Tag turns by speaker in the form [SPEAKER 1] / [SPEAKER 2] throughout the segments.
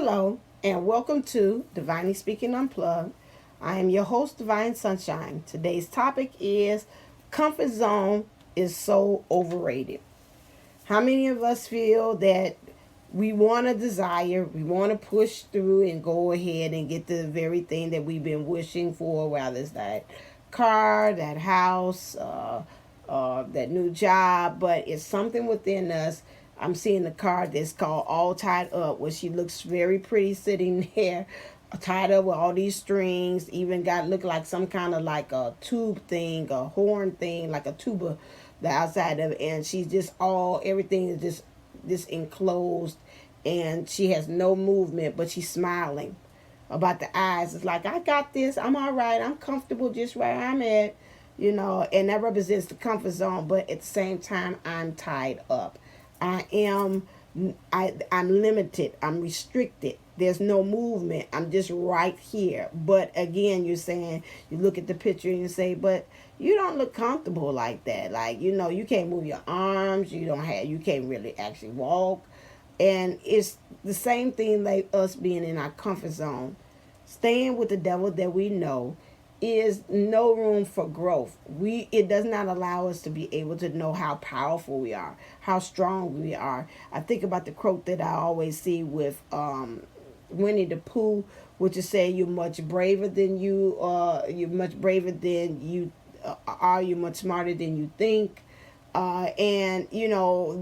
[SPEAKER 1] Hello, and welcome to Divinely Speaking Unplugged. I am your host, Divine Sunshine. Today's topic is comfort zone is so overrated. How many of us feel that we want to desire, we want to push through and go ahead and get the very thing that we've been wishing for, whether it's that car, that house, that new job, but it's something within us. I'm seeing the card that's called All Tied Up, where she looks very pretty sitting there, tied up with all these strings, even got look like some kind of like a tube thing, a horn thing, like a tuba, the outside of it, and she's just all everything is just enclosed, and she has no movement, but she's smiling. About the eyes, it's like I got this, I'm all right, I'm comfortable just where I'm at, and that represents the comfort zone, but at the same time I'm tied up. I am I'm limited, I'm restricted, there's no movement, I'm just right here. But again, you're saying, you look at the picture and you say, but you don't look comfortable like that. Like, you can't move your arms, you can't really actually walk. And it's the same thing like us being in our comfort zone. Staying with the devil that we know is no room for growth. It does not allow us to be able to know how powerful we are, how strong we are. I think about the quote that I always see with Winnie the Pooh, which is saying you're much braver than you are, you're much smarter than you think. And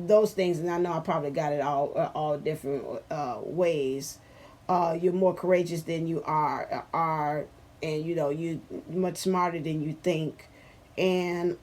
[SPEAKER 1] those things, and I know I probably got it all different ways. You're more courageous than you are, and you much smarter than you think, and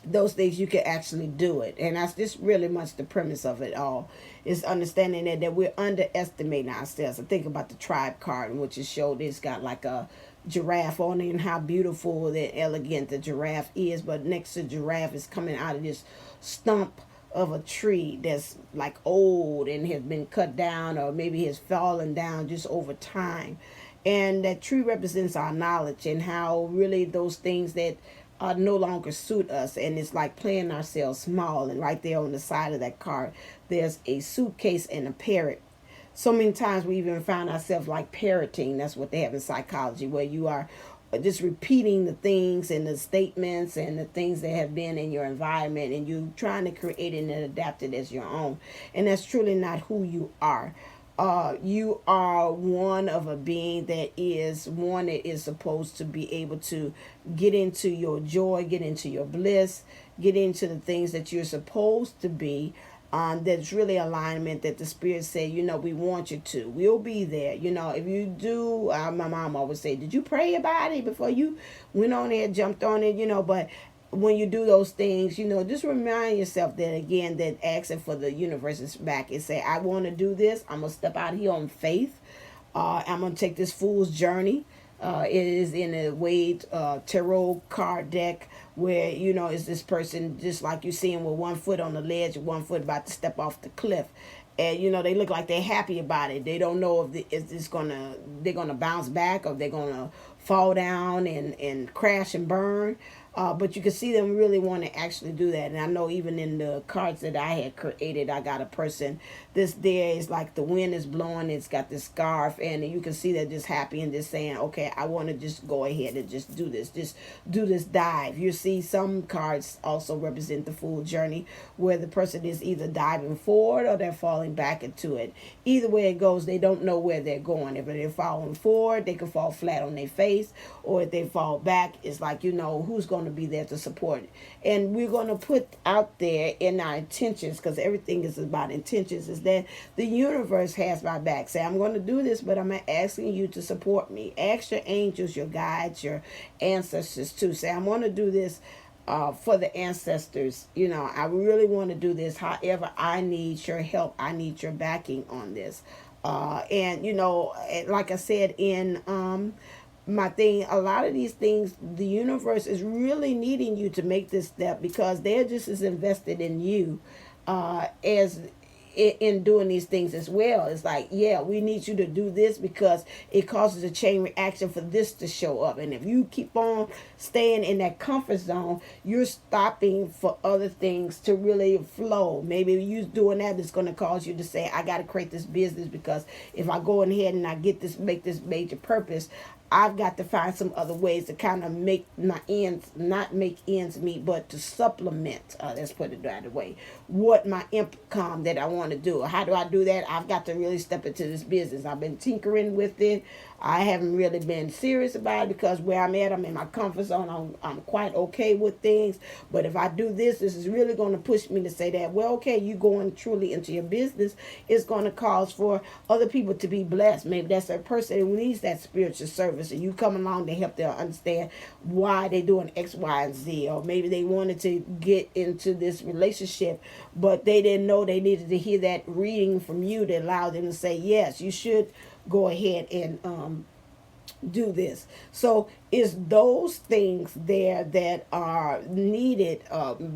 [SPEAKER 1] those things you can actually do it. And that's just really much the premise of it all, is understanding that we're underestimating ourselves. I think about the tribe card, which is showed it's got like a giraffe on it, and how beautiful and elegant the giraffe is, but next to the giraffe is coming out of this stump of a tree that's like old and has been cut down, or maybe has fallen down just over time. And that tree represents our knowledge, and how really those things that no longer suit us, and it's like playing ourselves small. And right there on the side of that card, there's a suitcase and a parrot. So many times we even find ourselves like parroting. That's what they have in psychology, where you are just repeating the things and the statements and the things that have been in your environment, and you trying to create it and adapt it as your own. And that's truly not who you are. You are one of a being that is supposed to be able to get into your joy, get into your bliss, get into the things that you're supposed to be. That's really alignment that the spirit said, we want you to. We'll be there. If you do, my mom always say, did you pray about it before you went on there, jumped on it, but when you do those things, just remind yourself that again, that asking for the universe's back and say, I want to do this. I'm going to step out here on faith. I'm going to take this fool's journey. It is in a Wade tarot card deck, where is this person just like you see him with one foot on the ledge, one foot about to step off the cliff, and they look like they're happy about it. They don't know if they're gonna bounce back, or they're gonna fall down and crash and burn. But you can see them really want to actually do that. And I know even in the cards that I had created, I got a person. This there is like the wind is blowing. It's got this scarf, and you can see they're just happy and just saying, okay, I want to just go ahead and just do this. Just do this dive. You see some cards also represent the full journey, where the person is either diving forward or they're falling back into it. Either way it goes, they don't know where they're going. If they're falling forward, they can fall flat on their face, or if they fall back, it's like, who's going to be there to support it. And we're going to put out there in our intentions, because everything is about intentions, is that the universe has my back. Say, I'm going to do this, but I'm asking you to support me. Ask your angels, your guides, your ancestors too. Say, I'm going to do this for the ancestors. I really want to do this. However, I need your help. I need your backing on this. And like I said in my thing, a lot of these things, the universe is really needing you to make this step, because they're just as invested in you as in doing these things as well. It's like, yeah, we need you to do this because it causes a chain reaction for this to show up. And if you keep on staying in that comfort zone, you're stopping for other things to really flow. Maybe you doing that is going to cause you to say, I got to create this business because if I go ahead and I get this, make this major purpose, I've got to find some other ways to kind of make my ends, not make ends meet, but to supplement, let's put it that way, what my income that I want to do. How do I do that? I've got to really step into this business. I've been tinkering with it. I haven't really been serious about it because where I'm at, I'm in my comfort zone. I'm quite okay with things. But if I do this, this is really going to push me to say that, well, okay, you going truly into your business is going to cause for other people to be blessed. Maybe that's a person who needs that spiritual service, and you come along to help them understand why they're doing X, Y, and Z. Or maybe they wanted to get into this relationship, but they didn't know they needed to hear that reading from you that allowed them to say, yes, you should go ahead and do this. So it's those things there that are needed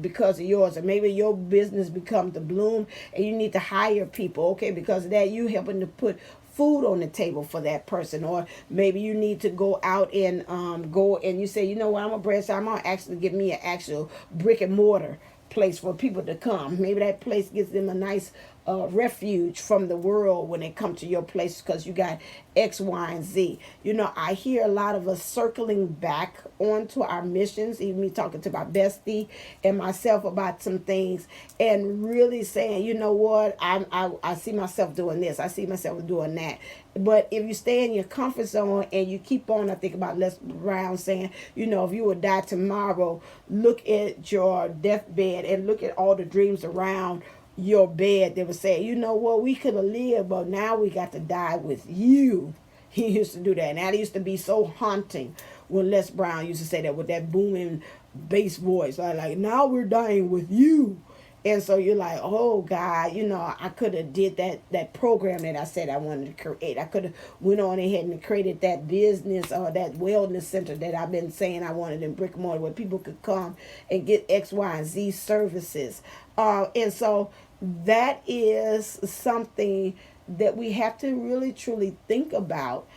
[SPEAKER 1] because of yours. And maybe your business becomes the bloom and you need to hire people, okay, because of that you helping to put food on the table for that person. Or maybe you need to go out and go and you say, you know what, I'm a branch, I'm gonna actually give me an actual brick and mortar place for people to come. Maybe that place gives them a nice refuge from the world when they come to your place because you got X, Y, and Z. You know, I hear a lot of us circling back onto our missions, even me talking to my bestie and myself about some things and really saying, you know what, I see myself doing this, I see myself doing that. But if you stay in your comfort zone and you keep on, I think about Les Brown saying, you know, if you would die tomorrow, look at your deathbed and look at all the dreams around your bed. They would say, you know what, we could have lived, but now we got to die with you. He used to do that. And that used to be so haunting when Les Brown used to say that with that booming bass voice. Like, now we're dying with you. And so you're like, oh God, you know, I could have did that program that I said I wanted to create. I could have went on ahead and created that business or that wellness center that I've been saying I wanted in brick and mortar where people could come and get X, Y, and Z services. And so that is something that we have to really truly think about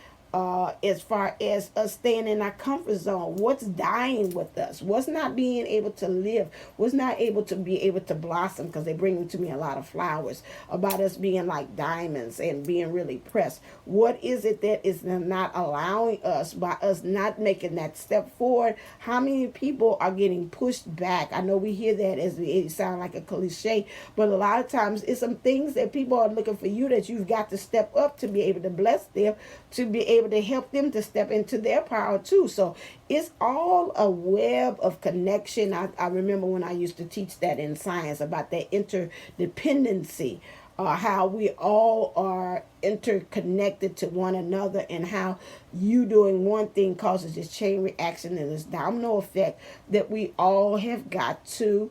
[SPEAKER 1] as far as us staying in our comfort zone. What's dying with us? What's not being able to live? What's not able to be able to blossom? Because they bring to me a lot of flowers about us being like diamonds and being really pressed. What is it that is not allowing us by us not making that step forward? How many people are getting pushed back? I know we hear that as it sounds like a cliche, but a lot of times it's some things that people are looking for you that you've got to step up to be able to bless them, to be able to help them to step into their power too. So it's all a web of connection. I remember when I used to teach that in science about that interdependency, how we all are interconnected to one another and how you doing one thing causes this chain reaction and this domino effect that we all have got to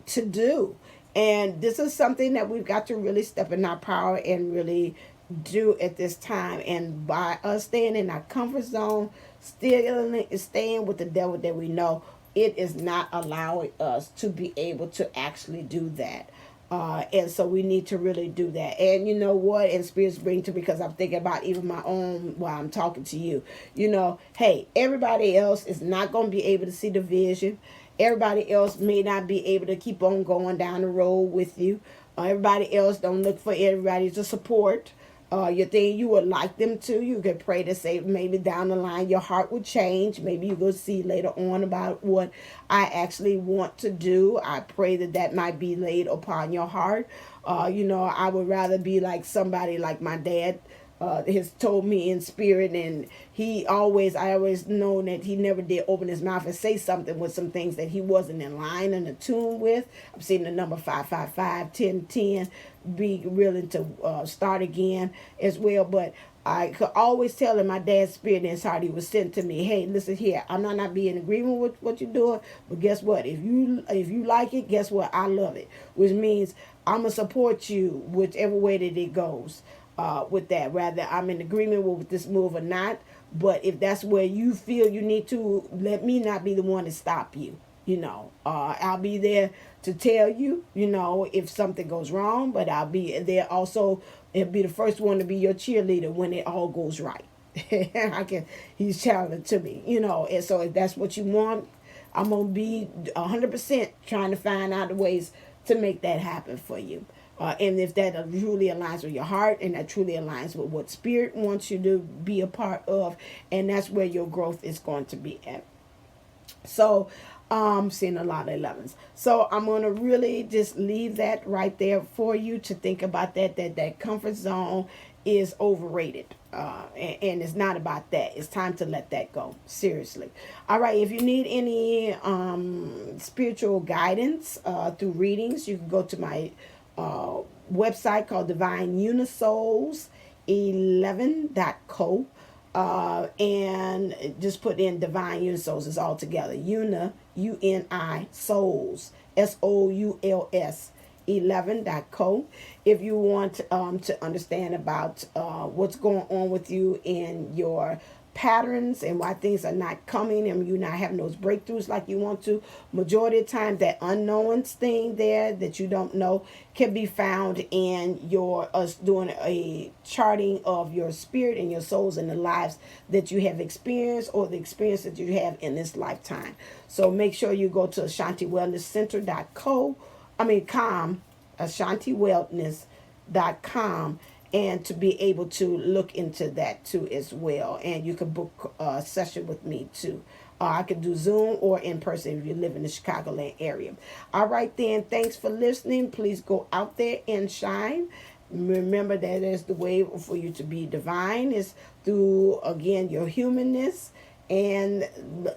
[SPEAKER 1] do. And this is something that we've got to really step in our power and really do at this time. And by us staying in our comfort zone, still staying with the devil that we know, it is not allowing us to be able to actually do that. And so we need to really do that. And you know what? And spirits bring to me, because I'm thinking about even my own while I'm talking to you. You know, hey, everybody else is not going to be able to see the vision. Everybody else may not be able to keep on going down the road with you. Everybody else don't look for everybody to support. Your thing, you would like them to. You could pray to say maybe down the line your heart would change. Maybe you will see later on about what I actually want to do. I pray that that might be laid upon your heart. You know, I would rather be like somebody like my dad has told me in spirit, and I always known that he never did open his mouth and say something with some things that he wasn't in line and attuned with. I'm seeing the number 555-1010 be willing to start again as well. But I could always tell in my dad's spirit in his heart, he was saying to me, hey, listen here, I'm not being in agreement with what you're doing, but guess what? If you like it, guess what? I love it. Which means I'm going to support you whichever way that it goes. With that, rather I'm in agreement with this move or not. But if that's where you feel you need to, let me not be the one to stop you. I'll be there to tell you, if something goes wrong, but I'll be there also. It'll be the first one to be your cheerleader when it all goes right. He's challenging to me, and so if that's what you want, I'm going to be 100% trying to find out the ways to make that happen for you. And if that truly aligns with your heart and that truly aligns with what Spirit wants you to be a part of, and that's where your growth is going to be at. So, seeing a lot of 11s. So I'm going to really just leave that right there for you to think about that comfort zone is overrated. And it's not about that. It's time to let that go. Seriously. All right. If you need any spiritual guidance through readings, you can go to my website called Divine Unisouls 11.co. And just put in Divine Unisouls. It's all together. Uni souls SOULS 11.co. If you want to understand about what's going on with you in your patterns and why things are not coming and you're not having those breakthroughs like you want to, majority of the time that unknowns thing there that you don't know can be found in us doing a charting of your spirit and your souls and the lives that you have experienced or the experience that you have in this lifetime. So make sure you go to AshantiWellnessCenter.com, AshantiWellness.com, and to be able to look into that too as well. And you can book a session with me too. I can do Zoom or in person if you live in the Chicagoland area. All right then, thanks for listening. Please go out there and shine. Remember that is the way for you to be divine is through, again, your humanness and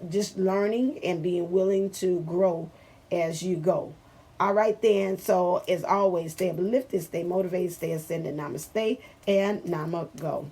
[SPEAKER 1] just learning and being willing to grow as you go. All right then. So as always, stay uplifted, stay motivated, stay ascended. Namaste and Nama Go.